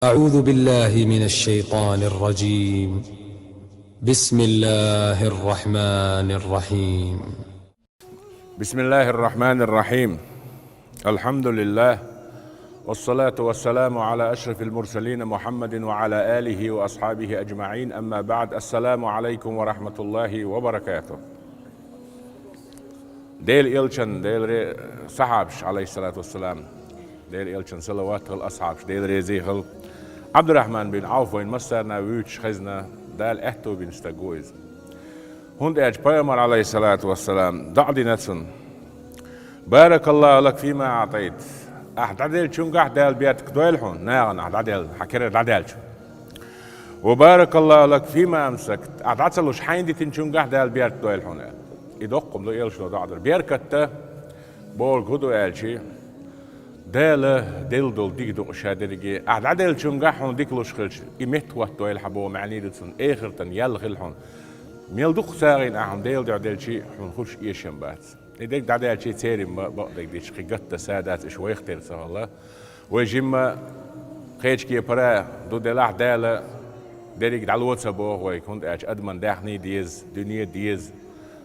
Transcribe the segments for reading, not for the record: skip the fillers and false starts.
أعوذ بالله من الشيطان الرجيم. بسم الله الرحمن الرحيم. بسم الله الرحمن الرحيم. الحمد لله والصلاة والسلام على أشرف المرسلين محمد وعلى آله وأصحابه أجمعين، أما بعد. السلام عليكم ورحمة الله وبركاته. ديل إلشن ديل صحابش عليه الصلاة والسلام، ديل إلشن صلوات الأصحابش ديل ريزيخل عبد الرحمن بن عوف وين مسترنا ويتش خزنا دال احتو بن استقويز هند اج بيامر عليه الصلاة والسلام دعدي نتسن بارك الله لك فيما أعطيت. أحدادل شون قاعد بيتك دويلحون ناغن أحدادل حكير دادل وبارك الله لك فيما أمسكت. أحدادلوش حيندي تنشون قاعد بيتك دويلحون يدقم دو إلشلو دعدر بيركت بول قدو إلشي داله ديل ديك دو شادرجي أحدادل شون قاعد ديكلوش خلش إمت وقت دويل حبو معني دتسن آخرتن يلغلحون ميل دوخ ساغين أهم ديل دعدل شي حنخش إيشن بات إديك دعدل شي تيري بقدك ديش خيقت سادات إش ويختير سه الله ويجيما خيش كي برا دو دلاح دالة ديريك دعلوت سبوه ويكون أج أدمن داخني ديز دنيا ديز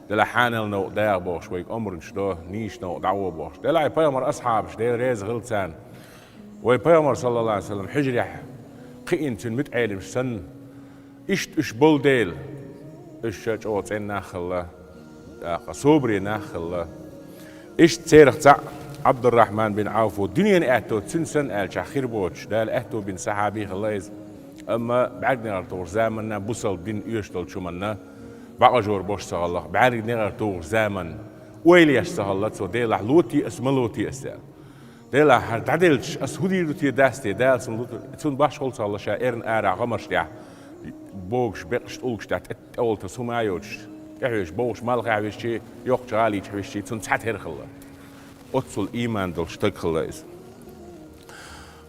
دلا حانل نو داغ بوش ويك أمر نشدوه نيش نو دعوه بوش دلا يبايمر أصحابش ديل ريز غلطان ويبايمر صلى الله عليه وسلم حجريح قين تن متعلم سن إش بول ديل إش جوت إن ناخله صوبري ناخله إش تسيرخ تاع عبد الرحمن بن عوف والدنيا نأتو تنسن آل شاخير بوش دال أهتو بن صحابي خلايز أما بعد نغرطور زامنا بوصل بن يشتل شمنا بعجور بوش سهالله بعد نغرطور زامن ويلي يشتهالله تو ديلا لوتي اسم لوتي اسال ديلا هردعدلش اسهودي لوتي داستي دال سن باش خلص الله شائرن آرع غمرش ديع بوغش بقش تقولش دات أول تسمعيوش يحوش بوغش مالغ يحوش شيء يوقش غالي يحوش شيء تون تحت هرخله أتصل إيمان دلش تكخلايز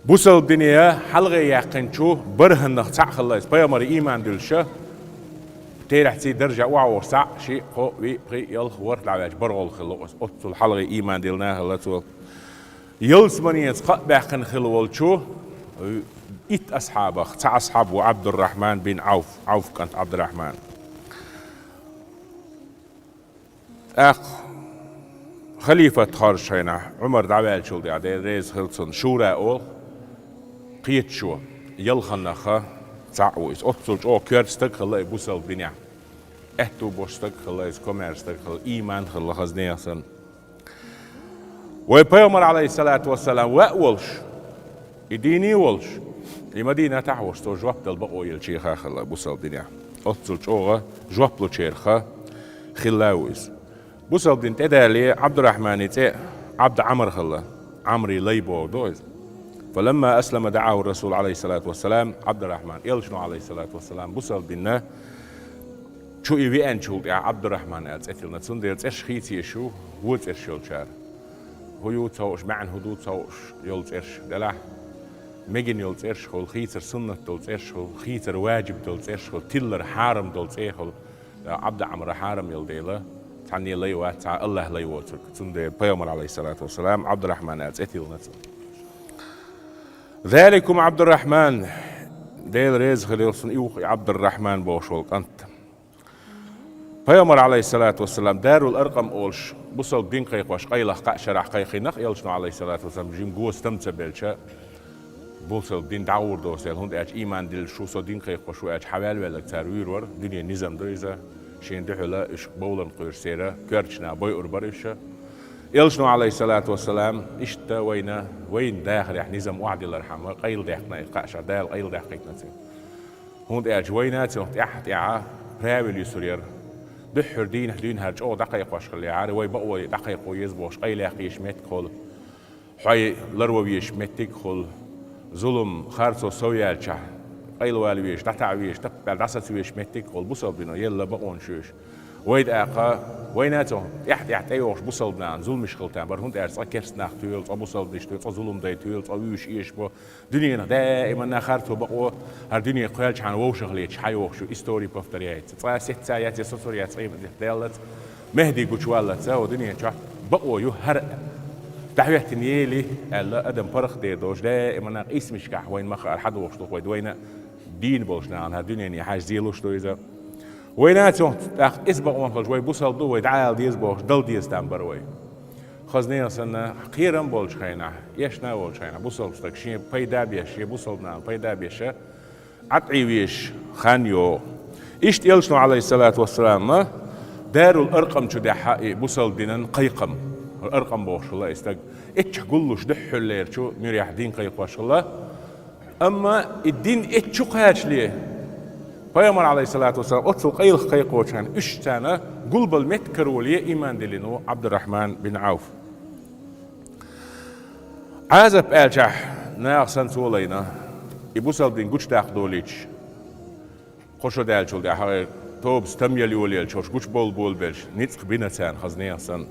بوصل الدنيا حلقة يقين شو برهن نختع خلايز بيامر إيمان دلشه تيرح تي درجة وعور سع شيء خو وي بقي يلخ ورد عواج برغل خلوس أتصل حلقة إيمان دلناه الله تول يلس مني يتقى بحقن خلوال شو إت أصحابه تاع أصحابه عبد الرحمن بن عوف كانت عبد الرحمن خليفة خارج هنا عمر دعوال شو دي عدي ريز خلصن شورا أول قيت شو يلخنخه تعويز أتصل أو كيرستك خلا يبوسل بنيا أهتو بوشتك خلا يسكمرستك خلا إيمان خلا خزنيا سن ويبيامر عليه الصلاة والسلام وأولش يديني ولش المدينة تعوش تو جواب البقو يلشيخا خلا بوصل بنيا أتصل أوغا جواب لو شيرخا خلاويز بوصل دين تدالي عبد الرحمن تي عبد عمر خلا عمري ليبو دوز فلما أسلم دعاه الرسول عليه الصلاة والسلام عبد الرحمن يلشنو عليه الصلاة والسلام بوصل دينا شو يبيان شو يا عبد الرحمن أتسألنا تسندير تشخيتي شو هو تشيل شار هو يوتوش معن هدوء توش يلتش دلع مجن يلتش خل خيتر سنة تلتش خل خيتر واجب تلتش خل تلر حارم تلتش خل عبد عمر حارم يلديله تعني ليوا تع الله ليوتك تندير بيامر عليه الصلاة والسلام عبد الرحمن أتسألنا ذلكم عبد الرحمن ديل ريز خليلسن إيوخ عبد الرحمن بوشول أنت بيامر عليه الصلاة والسلام داروا الأرقم أولش بوصل دين قيقوش قيلة قا شرح قيقي نخ يلشنو عليه الصلاة والسلام جيم جو استمتع بالشاء بوصل دين دعور دوسيل هند أج إيمان دل شو صو دين قيقوش وأج حوال ولك تاروير ور دنيا نظام دويزة شين دحلا إش بولن قير سيرة كرشنا بوي أربرشة يلشنو عليه الصلاة والسلام إشتا وين داخل يعني نظام وعد الله يرحمه قيل داخنا يقاش دال قيل داخلنا هند أج وينات وقت أحد براول يسرير دحر دين هرج أو دقيق واش خلي عاري وي بقوي دقيق ويزبوش قيل يقيش مت خل حي لرويش متك خل ظلم خارصو سويالشة قيل والويش دتعويش تبع دساتويش متك خل بوصل بنا يلا بقون شوش ويد ويناتو يحت أيوش بوصل بنا ظلم شغلتان برهند أرس أكرس ناخ تيلز أبوصل بنش تيلز ظلم داي تيلز أويش إيش بو دنيا دائما نخرتو بقوا هالدنيا قيلش عن ووش غليتش حي ووش إستوري بفتريات صار ست ساعات يسوسوريات صعيب دالت مهدي قوش والله تساو دنيا شا بقوا يهرق دعوة نيلي ألا أدم فرق دي دوش دائما اسمش كح وين مخ الحد وشتو وين دين بولشنا عن هالدنيا ني حاج زيلوش تو إذا ويناتو تاخد اسبق وانفل شوي بوصل دو ويدعال ديز بوش دل ديز تنبروي خزني أصلا خيرا بولش خينا يشنا بولش خينا بوصل بستك شيء بيدا بيش بوصل نام بيدا بيش عطعي بيش خانيو إيش يلشنو عليه الصلاة والسلام ما داروا الأرقم شو ده حقي بوصل دينن قيقم الأرقم بوش الله يستق إتش قلوش دحو الليل شو مريح دين قيق واش الله أما الدين إتش قاش ليه فيامر عليه الصلاة والسلام أتصل قيل قيق وشان إيش تانا قلب المتكر وليه إيمان دلينو عبد الرحمن بن عوف عازب آلجح ناقصن سولينا يبوصل دين قوش داخ دوليش خوشو دالشول دي حقيق توب ستميل يوليل شوش قوش بول بلش نيتق بينتان خزني أصلا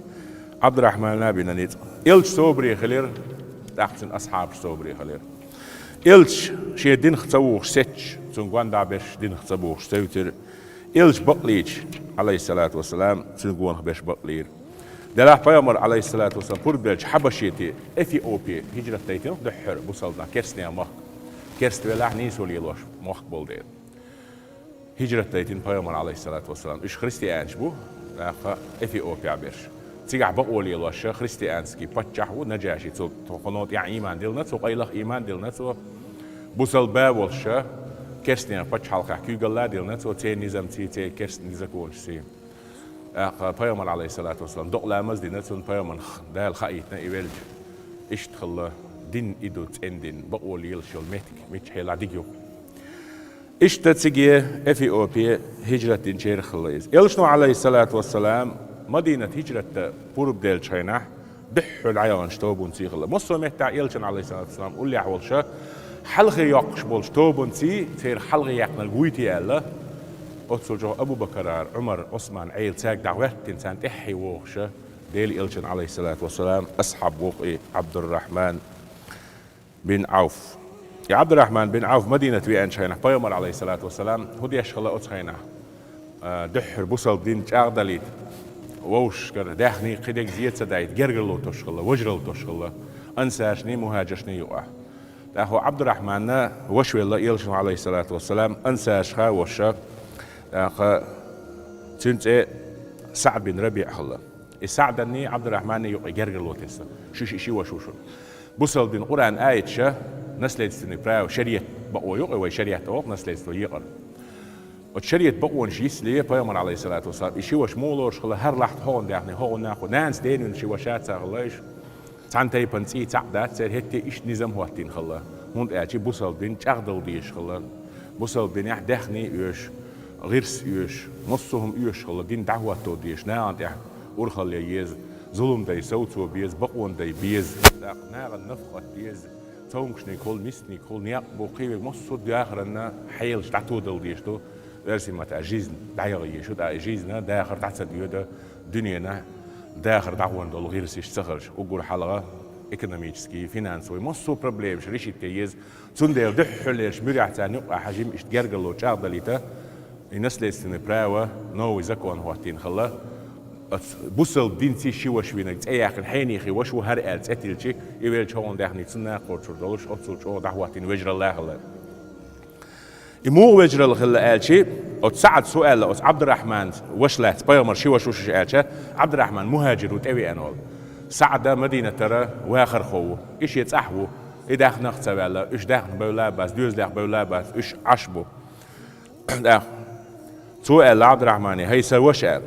عبد الرحمن نابينا نيتق إلش صوبري خلير تحسن أصحاب صوبري خلير إلش شي دين خصوخ ستش تنقوان دابش دين خصبوخ سوتر إلش بقليش عليه الصلاة والسلام تنقوان خبش بقلير دلاح بيامر عليه الصلاة والسلام بوربلش حبشيتي إثيوبيا هجرة تيتين دحر بوصلنا كرسني مخ كرست بلاح نيسو ليلوش مخ بولدين هجرة تيتين بيامر عليه الصلاة والسلام إيش خريستيانش بو إثيوبيا برش تيجع بقولي لوش خريستيانسكي بتشح ونجاشي تقنوت يعني إيمان دلنا تو قيلخ إيمان دلنا تو بوصل باولش كرسني بتش حلقة كي قال لا دلنا تو تي نظام تي كرسني نزكونش سي بيامر عليه الصلاة والسلام دقلا مزدنا تو بيامر ده الخايتنا إيبلج إيش تخلى دين إدو تندين بقولي لشوا المتك مش هلا ديجو إيش تتسجي إثيوبيا هجرة دينشير خليز يلشنو عليه الصلاة والسلام مدينة هجرة بورب ديل شينح دحو العيان شتوبون سي خلا مصر متع يلشن عليه الصلاة والسلام قول لي حولشا حلغي يقش بول شتوبون سي تير حلغي يقنا القويتي ألا أتصل جو أبو بكر عمر عثمان عيل ساق دعوات تنسان تحي ووخشا ديل يلشن عليه الصلاة والسلام أصحاب وقي عبد الرحمن بن عوف يا عبد الرحمن بن عوف مدينة بيان شينح بيامر عليه الصلاة والسلام هدي يشخلا أتخينح دحر بوصل دين جاغداليت ووش كده داخني قدك زيت سدايت جرجلو تشخلا وجرل تشخلا أنساشني مهاجشني يقع هو عبد الرحمن وشوي الله يلشنو عليه الصلاة والسلام أنساشها وشا تنت سعد بن ربيع خلا السعدني عبد الرحمن يقع جرجلو تسا شي وشوشو بوصل دين قرآن آية شا نسلت سني براو شريعة بقوا يقع وشريعة أوق نسلت يقر وشريعة بقوا نشيس ليه بيامر عليه الصلاة والسلام إشي وش مولوش خلا هر لحظة هون يعني هون ناخو نانس دين ونشي وشات ساغلاش تانتي بنسي تعدات سير هتي إيش نظام هوتين خلا هون أجي بوصل دين تغدل ديش خلا بوصل دين يحدخني يوش غيرس يوش نصهم يوش خلا دين دعوة تو ديش ناعد يح أورخل ييز ظلم داي سوتو بيز بقون داي بيز ناغ النفقة بيز تونكشني كل مستني كل نياق بوقي مصود داخرنا حيل تعتو دل ديشتو درسي ما تعجيز دايغي شو تعجيزنا داخر تحت ديودا دنيانا داخر دعوان دول غير سيش سخرش وقول حلقة ايكونوميكسكي فينانسوي مصو بروبليم شريش التيز تندير دحوليش مريح تاني حجم اشتجرجلو شاغدليتا الناس لسه براوة نو يزكون هوتين خلا بوصل دينتي شي وش وينك اي اخر حيني خي وش هر الت اتلشي يبل شون داخني تسنا قرشور دولش اتصل شو دعواتين وجر الله خلا يمو وجر الخلا الشي او تسعد سؤال او عبد الرحمن وش لا بيامر شي وش الشي عبد الرحمن مهاجر وتوي انول سعد مدينه ترى واخر خو ايش يتصحبوا اذا نختبلا ايش داخل بولا بس دوز داخل بولا بس ايش عشبو سؤال عبد الرحمن هي سوش قال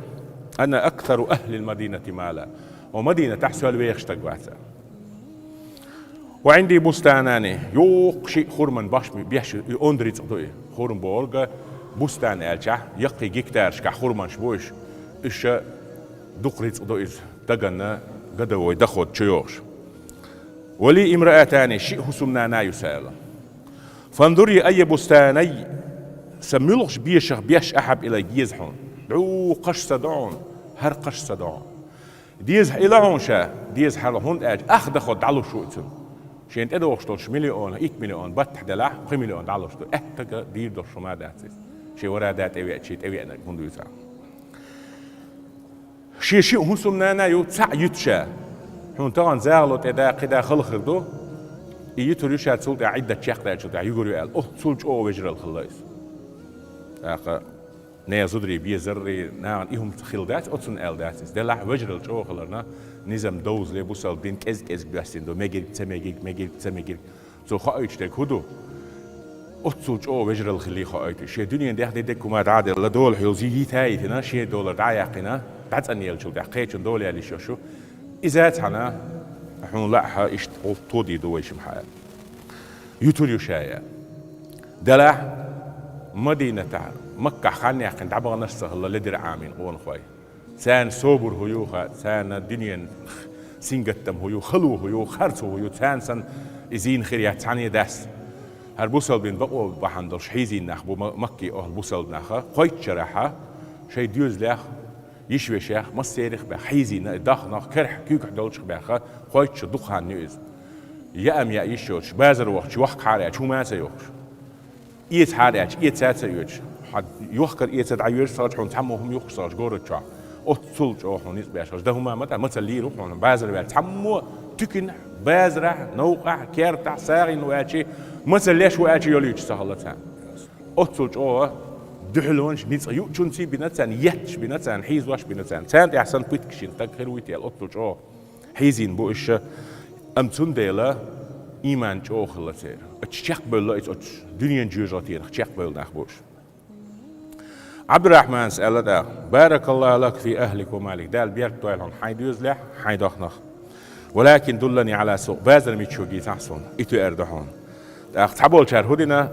أنا أكثر أهل المدينة مالا ومدينة تحسها الويخشتك بعثة وعندي بستاناني يوق شيء خورمن باش بيحشي أندري تقضي خورم بورغا بستان ألشح يقي جيكتارش كخورمن شبوش إيش دقري تقضي تجنا قدوي دخود شيوخش ولي امرأتان شيء هسمنا يسأل فانظري أي بستاني سميلغش بيش أحب إلى يزحون دعو قش صدعون هر قش صدعون ديز إلى هونشا ديز حلهون أج أخذ خد على شو يتم شين تدو وشتوش مليون إيك مليون بات دلع 5 مليون دلار شتو تجا دير دوش ما داتس شيء ورا دات أبي شيء أبي أنا كندو يسا شيء هسمنا يو تسع يتشا حون طبعا زاغلط إذا قدا خلق دو يتريش هتسولت عدة شيخ ده شو ده يقولوا قال سولج أو وجر الخلاص أخ نازدري بيزري نعم إهم خلدات أتصن ألدات ده لا وجر الجو خلرنا نظام دوز لي بوصل بين كز بيستين دو ميجي تميجي سو خايش ده كودو أتصلج أو وجر الخلي خايت شيء دنيا ده كوما عادل لا دول حيوزي تاي هنا شيء دولار دايقنا بعد أن يلشوا ده قيتشن دول اللي شو إذا تنا حون لا إيش طودي دويش محل يطول شيء دلع مدينة مكة خانية كنت عبارة نفسها الله لدر عامين قون خوي سان صبر هيوخا سان الدنيا سينجتم هيو خلو هيو خرصو هيو سان إزين خيريات ثانية داس هالبوصل بين بقوا بحندرش حيزين نخبو مكي أهل بوصل نخا قيت شرحة شيء ديوز لخ يشوي شيخ مصيرخ بحيزين دخنا كرح كيك حدولش بخا قيت شدخ هالنيز يأم يا يشوش بازر وقت وقت حارة شو ما سيوش إيت حارة إيت سات سيوش حد يوخر إيت سات عيوش صار حون تحموهم يخسر جورد شا أتصل جو حون يسبيش ده هما مثلا لي روح حون بازر بيت تحمو تكن بازرة نوقع كيرتع ساغي نواتشي مثلا ليش واتشي يوليش سهلتان أتصل جو دحلونش نيت يوتشون سي بنتان يتش بنتان حيز واش بنتان سانت أحسن بيتكشين تغير ويتي الأتصل جو حيزين بوش أمتون ديلا إيمان جو خلصير أتشيخ بيلا إتش دنيا جوجاتير أتشيخ بيلا نخبوش عبد الرحمن سأل ده بارك الله لك في أهلك ومالك دال بيرك تويلهم حيد يزلح حيد أخنخ ولكن دلني على سوق بازر ميتشوجي تحصن إتو أردحون تحبول شهر هدنا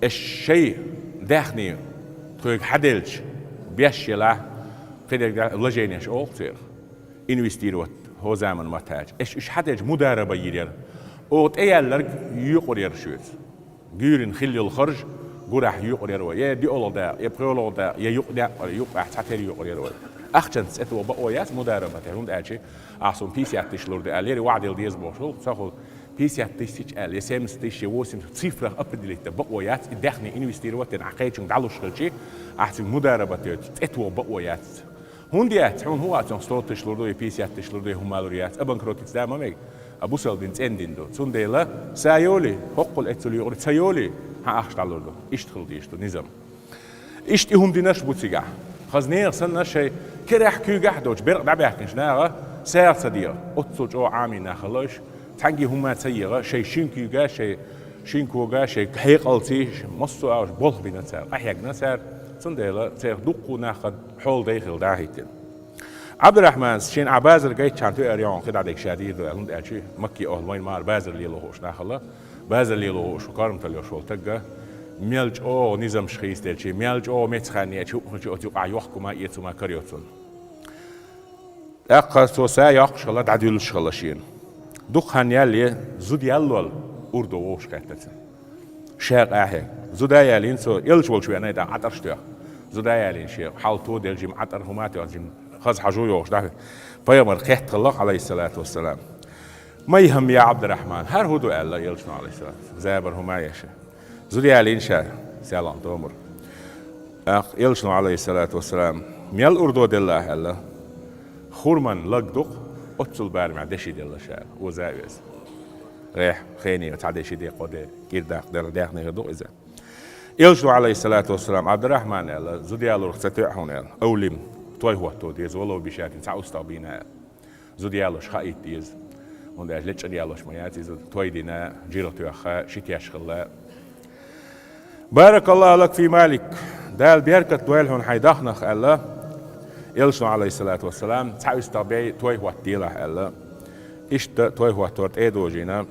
الشيء داخني تقولك حدلش بيشي له قدر لجينيش أوقتير إنوستيروت هو زمن محتاج إيش حدج مدربة يرير أو تأيلر يقرر شوت جيرن خلي الخرج جرح يقرر يا دي أول ده يا بقول ده يا يقدر يقع تحتر يقرر أخشن ستو بقويات مدربة تهون أشي أحسن بيسي أتشلور ده أليري وعد الديز بوشل سأقول بيسي أتشتش أل يسمى ستيش واسم صفر أبدلت بقويات دخني إنوستيروت عقيتشون دعلوش خلشي أحسن مدربة تتو بقويات هونديات هون هو أتون ستوت تشلردو يبيسيات تشلردو يهمالوريات أبن كروتيت دائما ميج أبو سلبين تندين دو تنديلا سايولي حقل أتولي يقول سايولي ها أخش تعلردو إشتغل ديشتو نظام إشتهم ديناش بوتيجا خزنير سنة شيء كرح كيجح دوج برق دعبيحكنش ناغا سير صديق أتصل جو عامي ناخلوش تانجي هما سيرة شيء شينكيجا شيء شينكوجا شيء حيقلتي مصو أوش بول بينتسر أحياج نسر تنديلا سير دقو ناخد حول داخل داهيتن عبد الرحمن شين عبازر جاي كانتو أريون كده عليك شديد وعند أشي مكي أهل وين مار بازر لي لهوش ناخلا بازر لي لهوش وكارم تليو شول تجا ميلج أو نظام شخيص دلشي ميلج أو متخانية شو أتوقع يحكم ما يتو ما كريوتون أقصى سايق شغلة عديل شغلة شين دخان يالي زود يالول أردو وش كاتتن شاق أحيان زود يالين سو يلشول شوي أنا دا عطرشتوه زودايالين شيء حالتو دل جم عطر هماتي وجم خز حجو يوش ده فيمر خيت الله عليه الصلاة والسلام ما يهم يا عبد الرحمن هر هدو الله يلشنا عليه السلام زابر همايش زودايالين شيء سلام تومر يلشنا عليه الصلاة والسلام ميل أردو دله الله خورمن لقدق أتصل بارمع دشي دله شيء وزاويس ريح خيني وتعدي دي قدر كيرداق داخني غدو إذا يلشو عليه الصلاة والسلام عبد الرحمن قال زوديالو رختتعهون قال أولم توي هو تو ديز ولو بشات تعوستو بينا زوديالو شخايت ديز ونداج لتش ديالوش مياتي توي دينا جيرتو أخا شتياش خلا بارك الله لك في مالك دال بيركة تويلهون حيدخنخ قال يلشو عليه الصلاة والسلام تعوستو بي توي هو ديله قال إشت توي هو تورت إيدو جينا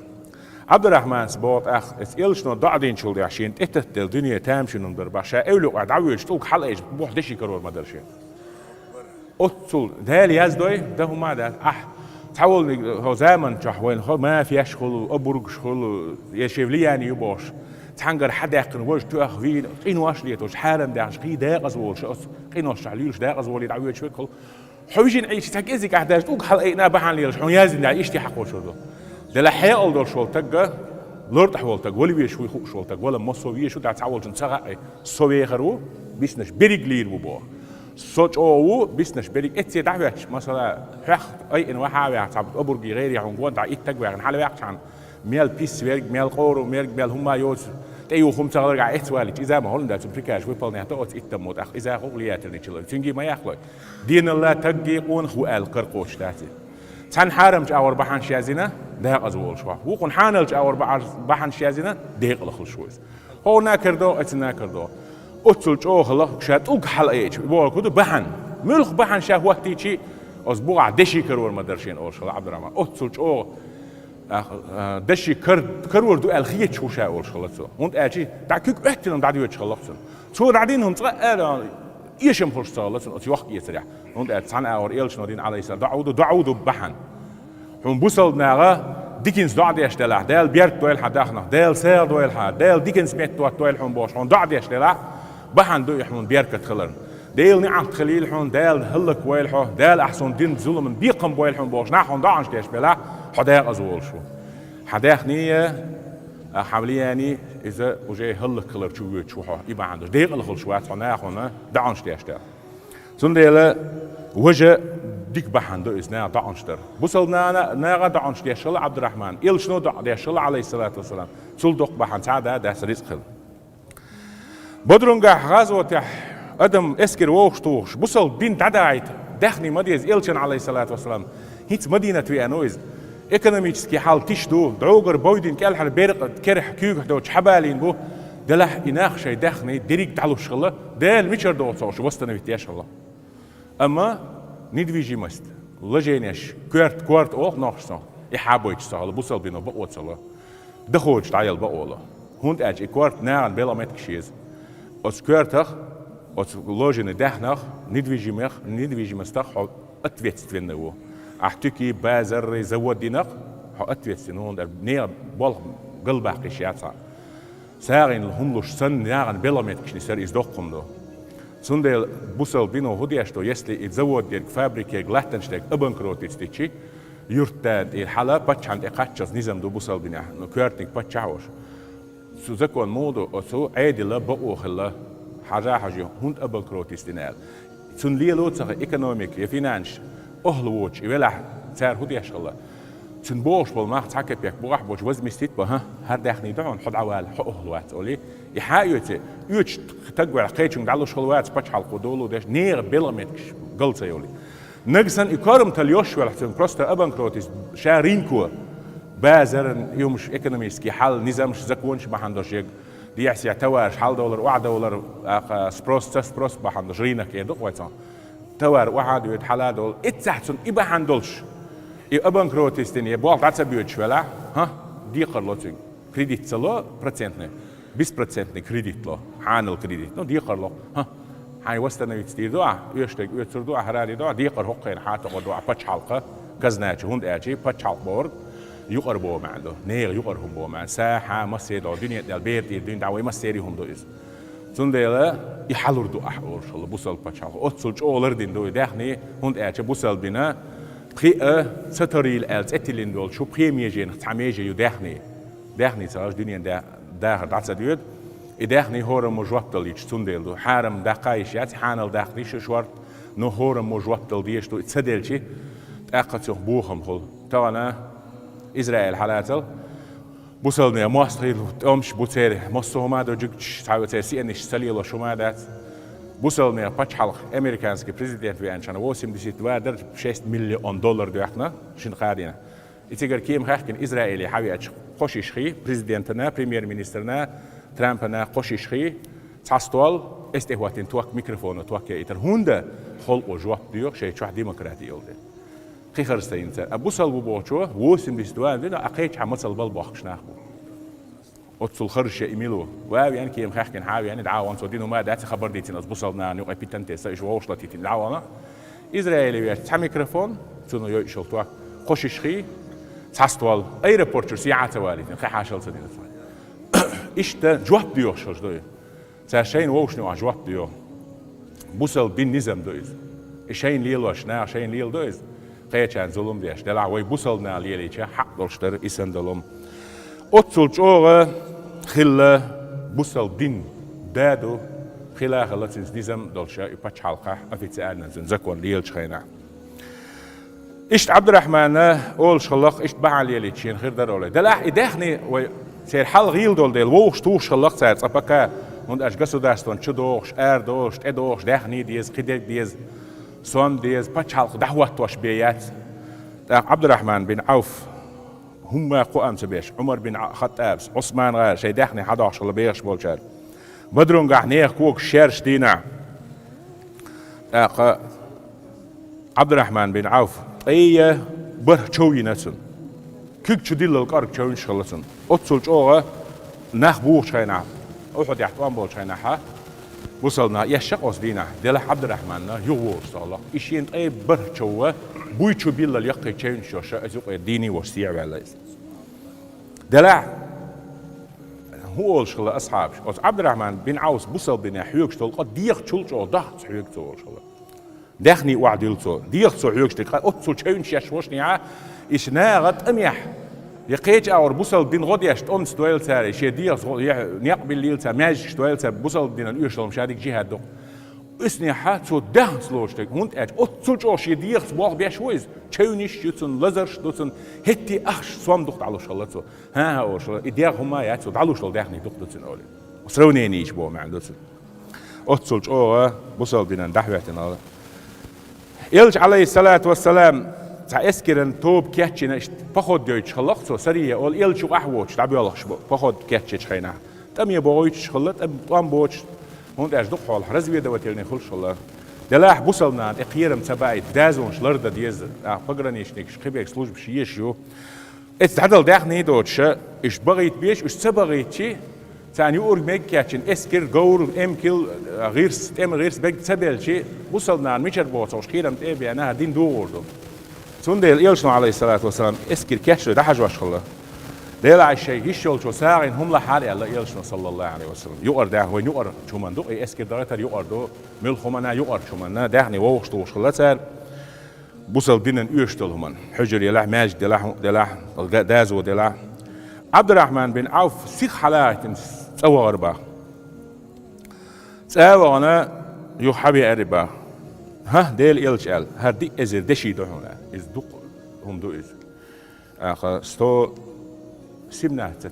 عبد الرحمن سبوت أخ إسئلشنا ضعدين شو دي عشان إتت الدنيا تامشي نمدر باشا أولو قاعد عويش تلك حلقة إيش بوح دشي كرور مدرشي أتصل دالي يزدوي ده هما ده تحول هو زمن شحوين هو ما في يشغل أبرق شغل يشيف لي يعني يبوش تحنجر حدا يقن وش تأخ فين قينواش ليتوش حالا ده عشقي داقز وش قينواش عليوش داقز ولي دعوية شوي كل حوجين عيش تكيزي قاعد تلك حلقة إنا بحان ليش حون يازن ده يشتي حقو شو ده ده لحياء الدور شول تجا لورد حول تج ولا بيشوي خوك شول تج ولا مصوية شو ده تعول جنسها سوي خرو بيسنش بريجلير وبوا صوت أو بيسنش بريك إتسي دعوة مثلا حق أي إنه حاوي تعب أبورجي غير يعنقون دع إتجوا عن حلا وقت عن ميل بيس ويرج ميل قورو ميل هم يوز تيو خمسة غير إتوالي إذا ما هون ده تبريكاش ويبل نهتوت إتموت أخ إذا غوليات النشلون تنجي ما يخلق دين الله تجي قون هو القرقوش تاتي تان حارمج أور بحن شازنا ده أزول شوا هو قن حانلج أور بحن شازنا ده قلخل شويس هو ناكردو اتناكردو أتصلج الله شات أوج حلقيش بقول كده بحن ملخ بحن شهوتي شيء أسبوع دشي كرور مدرشين أول شلا عبد الرحمن أتصلج دشي كرور دو الخيت شو شاء أول شلا تسو هون أجي تعكيك احترام دعدي وجه الله تسو شو دعدين هم تقال يشم فرش صار لسن أتي وقت يسرع هون أتصنع أور إيلش نودين على يسار دعودو بحن هم بوصل ناقة ديكنز دعدي أشتلا دال بيرت دويل حداخنا دال سير دويل حد دال ديكنز ميت دويل هم باش هون دعدي أشتلا بحن دو يحمون بيركت خلرن دال نعت خليل حون دال هلك ويل حو دال أحسن دين ظلم بيقم ويل حون باش نحون دعنش ديش بلا حداق أزول شو حداق نية حملياني إذا وجاي هلك خلر شو حو يبقى عنده ديق الخل شوات حناخونا دعنش ديش دال سنديلا وجه ديك بحن دو إسنا دعنشتر بوصلنا ناغا دعنش ديش الله عبد الرحمن إل شنو ديش الله عليه الصلاة والسلام صلدق بحن سعادة داس رزق خل بدرونجا غازوة أدم إسكر ووشتوش بوصل بين تداعيت دخني مديز إلشن عليه الصلاة والسلام هيت مدينة ويانويز إيكونوميكسكي حال تشدو دروغر بويدين كالحر بيرق كرح كيوك دو حبالين بو دلح إناخ شي دخني ديريك تعلو شغله دال ميشر دو صوش وستنا بيتياش الله أما ندويجي مست لجينيش كوارت أوخ ناخشنا إحابويش سهل بوصل بينو بقوت سهل دخوج تعيل بقوله هوند أج إكوارت ناعن بلا متكشيز أسكوارتخ لوجين دهنخ ندويجي مستخ حو أتويتست فينو أحتكي بازر زود دينخ حو أتويتست هوند نيا بول قلبه قشياتها ساغين الهملوش سن ناعن بلا متكشني سر إزدقهم دو سندل بوصل بينو هودياشتو يسلي يتزود دير فابريكي غلاتنشتك أبنكروتيستيكي يرتاد الحلا باتشان إقاتشز نظام دو بوصل بينه نو كوارتنك باتشاوش سو زكون مودو أسو عادي لا بقوخ الله حاجة هند أبنكروتيستينال سن ليلو تسخ إيكونوميك يفينانش أهلوش يولع سعر هودياش الله سن بوش بالماخ تحكي بيك بوح بوش وز مستيت بها هر داخني دعون حد عوال حق أهلوات أولي يحايوتي يوش تقوى قيتشن دعلو شغلوات باتش حلقو دولو داش نير بيلمتكش قلت يولي نقصن إكارم تليوش ولحتن كروستا أبنكروتيس شارينكو بازر يومش إيكونوميسكي حال نظامش زكونش بحندوش يق ديعس يعتوارش حال دولار واحد دولار سبروس بحندوش رينك يدق ويتان توار واحد ويد حالا دول اتسحتن إبا حندولش أبنكروتيستين يبوال تعتبيوش ولا ها دي قرلوتين كريديت سلو برسنتني 20% كريديت له حان الكريديت نو دي قرلو ها هاي وستنا يتستير دوع يشتك يتسر دوع هراري دوع دي قر حقين حاتا ودوع باتش حلقة كزناتش هند اجي باتش حلق بورد يقربوا معنا نير يقرهم بو مع ساحة مسير الدنيا ديال بيرتي الدنيا دعوة مسيرهم دو إز سنديلا يحلور دو أحور شاء الله بوصل باتش حلق أتصل أولر دين دو داخني هند اجي بوصل بنا تخي ستريل ألز اتلين دول شو بريميجين تعميجي يداخني سراج دنيا داخل دعسة ديود إداخني هورم مجوابتل يش سنديل دو حارم داقايش ياتي حانل داخليش شوارت نو هورم مجوابتل ديش دو اتسدلشي تأقت بوخم خل توانا إسرائيل حالاتل بوصلنا مصر أمش بوتير مصر ما دو جيكش تعوتي سينش سليل شما دات بوصلنا باتش حلق أمريكانسكي بريزيدنت ويانشان واسم ديشيت وادر 6 مليون دولار دوحنا شن قادينا إتجار كيم خاكن إسرائيلي حوياتش خوشيش خي بريزيدنتنا بريمير مينسترنا ترامبنا خوشيش خي تحصل استهواتين توك ميكروفون توك يتر هوندا خلق وجواب ديو شيء شو ديمقراطي يولد خي خرستين تر أبو صلبو بوشوا واسم ديستوان دينا أقيتش عمصل بالباخش ناخبو أتصل خرج إيميلو واو يعني كيم خاكن حاوي يعني دعوان صدينو ما دات خبر ديتين أصبو صلنا نيو أبيتنتي سايش ووشلتيتين دعوانا إسرائيلي ويا تح ميكروفون تنو يشل توك خوشيش خي تحصل أي ريبورتر ساعة تواليتين خي حاشل صدينا إيش ده جواب ديو شرج دوي ساشين ووشنو جواب ديو بوصل بين نظام دويز إشين ليلوش نا شين ليل دويز قيتشان ظلم ديش دلع وي بوصلنا ليليتش حق دولشتر إسن دلهم أتصل جوه خلا بوصل بين دادو خلاها لاتنس نظام دولشة يبتش حلقة أفيتسالنا زن زكون ليلش خينا إشت عبد الرحمن أول شلق إشت بعلي اللي تشين خير درولة دلح إدخني وسير حل غيل دول ديل ووش توش شلق ساعة أبكا هند أشجسو داستون شدوش أردوش إدوش دخني ديز خديك ديز صون ديز بتش حلق دعوة توش بيات عبد الرحمن بن عوف هم قوام سبيش عمر بن خطاب عثمان غير شي دخني 11 اللي بيش بولشار بدرون قاحنيه كوك شيرش دينا عبد الرحمن بن عوف اي بر تشوي نسن كيك تشديل القرق تشوي شغلسن اتسل جوغا نخ بوش خينا احد يحتوان بول خينا وصلنا يشق دينا ديال عبد الرحمن يغور صالح اشين اي بر تشوه بوي تشبيل اليقي تشين شوشا ازوق ديني وسيع ولا دلع هو شغل أصحاب عبد الرحمن بن عوف بوصل بنا حيوك شتول قد ديق شلجو ضغط حيوك تو شغل دخني وعديلتو ديق تو حيوك شتي أتصل شيء شيش وشنيعة إيش ناغت أميح يقيج أور بوصل بين غديش تأم ستويل ساري شيء ديق نقبل ليل سار ماج ستويل سار بوصل بين اليوشل مشارك جهاد دو اسني حاتو دهن سلوشتك هونت أج أتصل جو شيء ديق سباق بيشويز تشونيش يتسن لزرش دوتسن هتي أخش صوم دخت على شغلته ها هو شغل إدياغ هما ياتو على شغل دهني دخت دوتسن أولي وسرونيني يشبه مع دوتسن أتصل جو بوصل بين دحوتنا يلج عليه الصلاة والسلام تأسكرن توب كاتشنا بخود دوتش خلقته سريع أول يلج وأحوش تعبي الله شبه بخود كاتش خينا تم يبغيش خلت أم بوش هون أجدق حال رزوي دوتيلني خلش الله دلاح بوصلنا إقيرم تبعي دازون شلرد ديز فقرنيش نيكش خبيك سلوج بشيش يو اتعدل داخني دوتش إيش بغيت بيش إيش تبغيت شيء ثاني أورج ميكاتشن إسكر جور إمكيل غيرس إم غيرس بيج تبل شيء وصلنا ميشر بوت وش خيرم تبي أنا دين دوردو سندل يلشنا عليه الصلاة والسلام إسكر كاشر ده حاجة الله ديل عشيء يشول شو ساعين هم لحالي الله يلشنا صلى الله عليه وسلم يقر ده هو يقر شو من دو إسكر درجة يقر دو ملخمنا يقر شو من دهني ووش توش خلاص صار بوصل بينن يشتلهم حجر يلح ماج دلح دازو دلح عبد الرحمن بن عوف سيخ حالات سوى أربعة سوى أنا يحبي أربعة ها ديل إلشال هردي إزر دشي دهونا إز دق هم دو إز ستو سمنات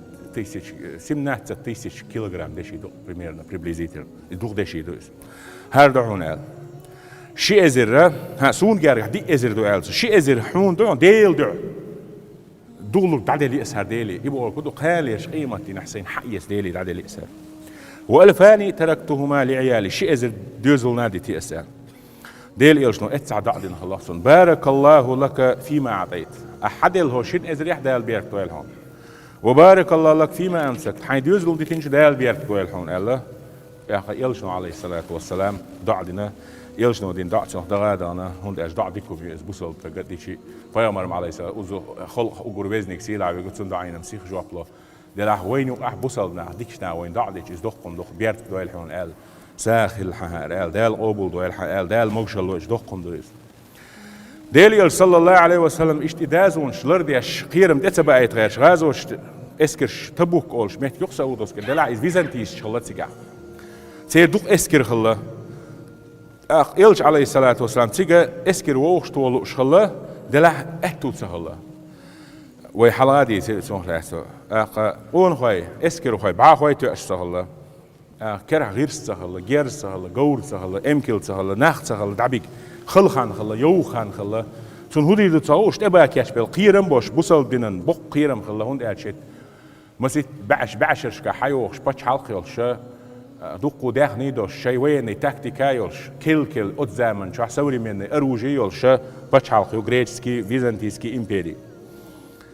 تيسيش كيلوغرام دشي دق примерно приблизительно دق دشي دو إز هر دهونا شي إزر ها سون جارح دي إزر دو إلس شي إزر حون دو ديل دو دولو دعدلي إسهر ديلي يبقوا كدو قاليش قيمتي نحسين حقيس ديلي دعدلي إسهر وألفاني تركتهما لعيالي شي إزر دوزل نادي تي إسهر ديل إلشنو اتسع دعدين خلاصون بارك الله لك فيما أعطيت أحد الهو شين إزر يحدى البيرك دويلهون وبارك الله لك فيما أمسكت حين دوزل دي تنش دال البيرك دويلهون الله يا أخي إلشنو عليه الصلاة والسلام دعدنا يلشنو دين دعتو دغادانا هند اش دع ديكو في بوصل تقدي شي فيامر عليه السلام اوزو خلق وغربزنيك سيلا بيقصن دعينا مسيخ جوابلو دلح وين اح بوصلنا ديكشنا وين دعديش از دقم دق بيرت دويل حون ال ساخل حار ال دال قبول دويل حال دال مغشل اش دقم دويس ديل صلى الله عليه وسلم اشتدازون شلرديش قيرم دتبايت غير غازوش اسكرش تبوك اولش مت يقصودوس دلع از فيزنتيس شلتسيغا سي دق اسكر خلا إلش عليه الصلاة والسلام تيجا إسكر ووش طول شخلا دلح أهتو سهلا وحلادي سمح له أون خوي إسكر خوي بع خوي تأش سهلا كره غير سهلا غير سهلا جور سهلا إمكيل سهلا نخ سهلا دعبيك خلخان خلا يوخان خلا شون هودي تتصوش تبى كاش بالقيرم باش بوصل بينن بق قيرم خلا هون أشيت مسيت بعشرش كحيوش بتش حلقي والش دقو داخني دوش شيوين تكتيكايولش كيل أتزامن شو حسوري من أروجيولش بتشالقي وغريتسكي فيزنتيسكي إمبيري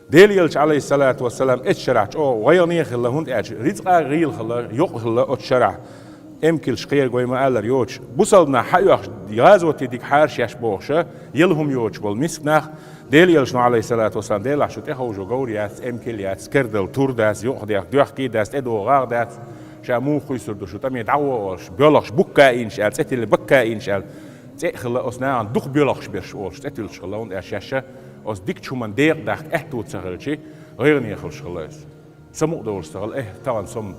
ديليلش عليه الصلاة والسلام اتشرعش أو ويانيه خلا هند أج رزقا غيل خلا يق خلا اتشرع إمكل شقير قوي ما قال يوش بوصلنا حيوخ يغازوتي ديك حارش يشبوخش يلهم يوش والمسكناخ ديليلش عليه الصلاة والسلام ديل شو تخوجو قوريات إمكل يات سكردل تور داس يقضي دوخكي داس إدو غار داس شامو خيسر دو شو تامي دعوة بيولخش بكا إنشال تتل بكا إنشال تأخلا أصنع عن دخ بيولخش بيرشولش تتل شغلون أشياء أص ديك شو من ديق داخت أهتو تسهل شيء غير نيخل شغلاس سمو دور شغل طبعا سم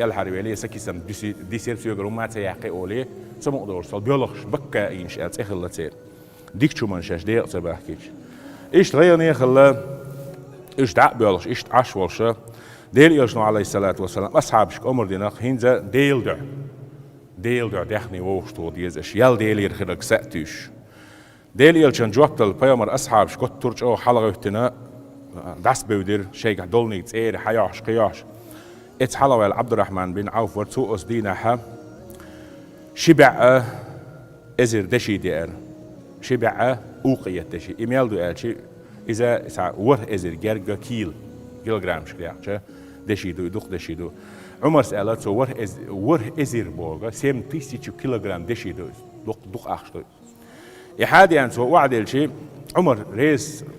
قال حربي سكيسم ديسير سيجرو ما تيحقي أولي سمو دور صل بيولخش بكا إنشاء إخلا تير ديك شو منشاش ديق سباحكيش إيش غيرني خلا إيش دع بيولخش إيش عش ورشة ديل يرشنو عليه الصلاة والسلام أصحابش عمر ديناق هينزا ديل دع دخني ووشتو ديزش يال ديل يرخلك سأتيش ديل يلشان جوابتل بيامر أصحابش كنت ترج أو حلقة اهتناء داس بودير شيك دولني تسير حياش قياش اتحلوا عبد الرحمن بن عوف ورتو أصدينا شبع ازر دشي دير شبع اوقية دشي ايميل دو الشي اذا ور ازر جرجا كيلوغرام شكلها دشي دو دوخ دشي دو عمر سألت سو ور ازر بوغا 7000 كيلوغرام دشي دو دوخ اخشتو يحادي يعني سو وعد الشي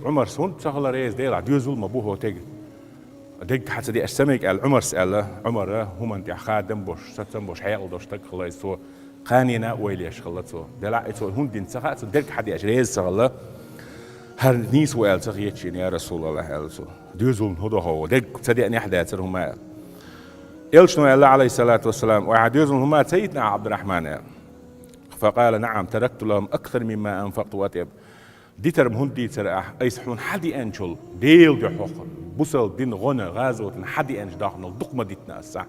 عمر سون سهل ريس ديلا ديوزول مبوه تيج دق حتى دي السمك عمر سأله عمر هم انت خادم بوش ستم بوش حيل دوش تك خلاص سو قانينا ويليش خلص سو دلع سو هم دين سخاء سو دق حد يجريز سغله هر نيس ويل سخيتشين يا رسول الله هل سو ديوزول هو دق صدقني أحد هم إلشنو الله عليه الصلاة والسلام وعديوزول هم سيدنا عبد الرحمن فقال نعم تركت لهم أكثر مما أنفقت وأتيب ديتر مهون ديتر أيسحون حدي أنشل ديل جحوق بوصل دين غنى غازوة حدي أنش داخل دق مديتنا الساعة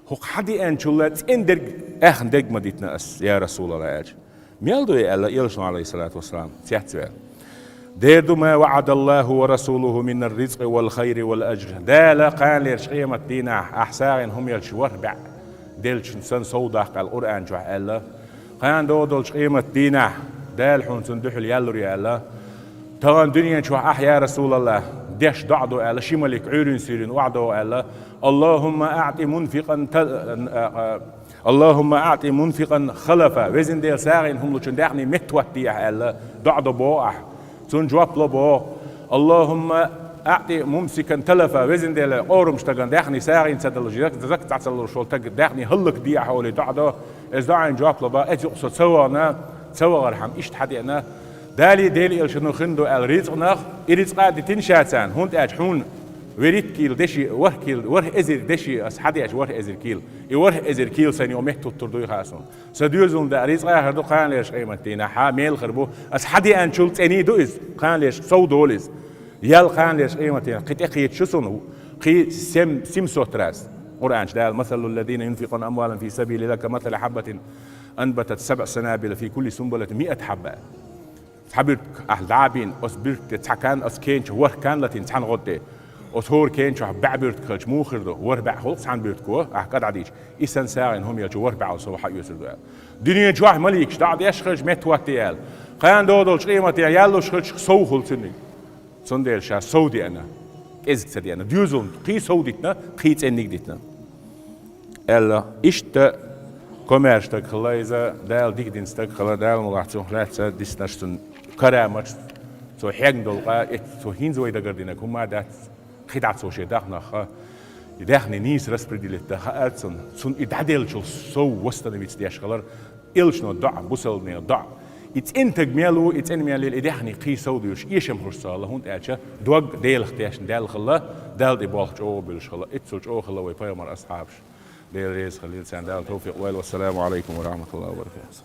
هو حدي أنشل تندر أخن دق مديتنا أس يا رسول الله أج ميلدو يا الله يلشون عليه الصلاة والسلام سيحتوى ديردو ما وعد الله ورسوله من الرزق والخير والأجر دالا قال ليرش قيمة دينا أحساغن هم يلش وربع ديلش سن صودق القرآن جوح الله قان دودلش قيمة دينا دال حون سندحل يالر يا الله تغان دنيا شو يا رسول الله ديش دعدو الله شمالك عيرين سيرين وعدو الله اللهم أعطي منفقا خلفا وزن ديل ساغين هم لچن داخني متوتي يا الله دعدو بوح سن جواب لبو اللهم أعطي ممسكا تلفا وزن ديل قورم شتغن داخني ساغين سدل جزاك تعسل شول تق داخني هلك دي حولي دعدو از داعين جواب لبا اتي قصد سوانا سوا غرحم إشت حدي أنا دالي إلشنو خندو الرزق نخ إرزق قاعد تنشاتان هون أجحون وريت كيل دشي ور إزر دشي أس حدي أج ور إزر كيل ور إزر كيل سني ومحتو تردوي خاصون سديوزون دا رزق هردو قان ليش قيمتينا حامل خربو أس حدي أن شلت أني دوز قان ليش صو دولز يال قان ليش قيمتينا قد أخيت شسون قي سم سوتراس قرآن دال مثل الذين ينفقون أموالا في سبيل الله كمثل حبة أنبتت 7 سنابل في كل سنبلة 100 حبة حبيت أهل دعابين أصبرت تحكان أسكينش وركان لتين تحن غدي أصهور كينش بعبرت كلش موخردو وربع خلص عن بيرتكو أحكاد عديش إسان ساعين هم يجوا وربع وصوحة يسردو دنيا جواه مليكش دعد يشخرج متوتيال قيان دودلش قيمة يالو شخرج صوخل سني صنديل شا سودي أنا إزك سدي أنا ديوزون قي سوديتنا قي تنيك ديتنا ألا إشت كوميرش تك خلايزة دال ديك دين ستك خلا دال ملاحظون خلاتة ديستنشتن كرامج سو حين دولقا سو هين زوي دقردينك هما دات خدعت سو شيء داخنا خا يداخني نيس رسبرديلت خالتسن سون إدعدل شو سو وستن بيت دياش خلر إلشنو ضع بوصلني ضع إنتج ميلو ميلو إداخني قي سوديوش إيشم هرسا الله هون تأجا دوق ديل اختياش دال خلا دال دي بالخ جو بالش خلا إتسلج أو خلا ويبايمر أصحابش دير ريز خليل سان دال توفيق والسلام عليكم ورحمة الله وبركاته.